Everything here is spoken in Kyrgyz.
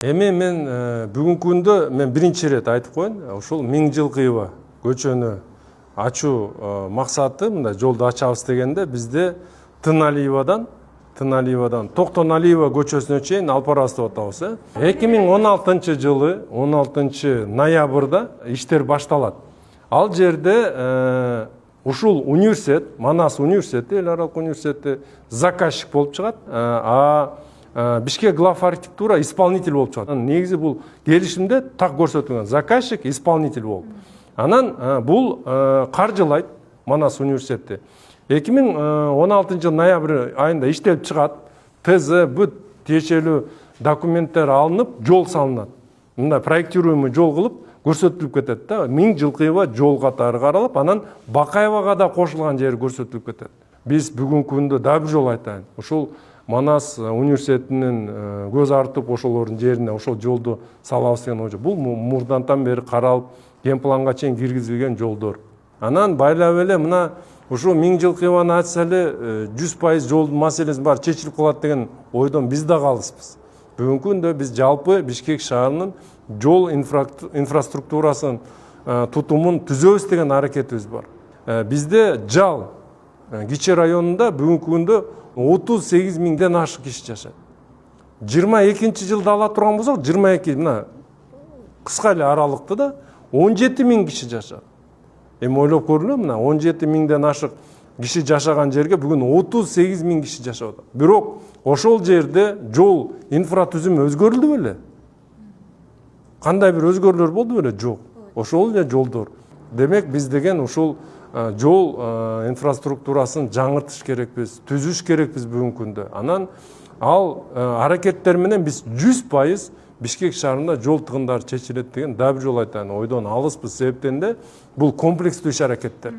Эми мен бүгүнкү күндө мен биринчи ирет айтып коеюн, ушул Миңжилкыева көчөнү ачуу максаты, мындай жолду ачабыз дегенде бизде Тыналиевадан Токтоналиева көчөсүнө чейин алып барабыз деп атабыз. 2016 жылы 16 ноябрда иштер башталат. Ал жерде ушул университет, Манас университети, эл аралык университети заказчик болуп чыгат, Бишкек глав архитектура исполнитель болуп чыгат. Негизи бул келишимде так көрсөтүлгөн, заказчик исполнитель болуп. Анан бул каржылайт Манас университети. 2016 ноябрь айында иштелип чыгат. ТЗ, бүт тиешелүү документтер алынып, жол салынат. Мындай проектируемый жол кылып көрсөтүлүп кетет да. Миңжилкыева жол катары каралып, анан Бакаевага да кошулган жери көрсөтүлүп кетет. Биз бүгүнкү күндө дагы бир жолу айтайын. Ушул Манас университетинин көз артып ошолордун жерине ошол жолду салабыз деген ой. Бул мурдантан бери каралып, генпланга чейин киргизилген жолдор. Анан байлап эле мына ушул Миңжилкыеваны ачса эле 100% жолдун маселеси бар чечилип калат деген ойдон биз да калыспыз. Бүгүнкү күндө биз жалпы Бишкек шаарынын жол инфраструктурасын тутумун түзөбүз деген аракетибиз бар. Бизде Жал Кичи районунда бүгүнкү күндө 38 миңден ашык киши жашайт. 22 жылда ала турган болсок, 22 мына кыска эле аралыкты да 17 миң киши жашат. Эми ойлоп көрүлө, мына 17 миңден ашык киши жашаган жерге бүгүн 38 миң киши жашап атат. Бирок ошол жерде жол инфратүзүмү өзгөрүлдү беле? Кандай бир өзгөрүүлөр болду беле? Жок. Ошол эле жолдор. Демек биз деген ушул жол инфраструктурасын жаңыртыш керекпиз, түзүш керекпиз бүгүнкү күндө. Анан ал аракеттер менен биз 100% Бишкек шаарында жол тыгындары чечилет деген дагы бир жолу айтайын, ойдон алыспыз, себептен де бул комплекстүү иш аракеттер.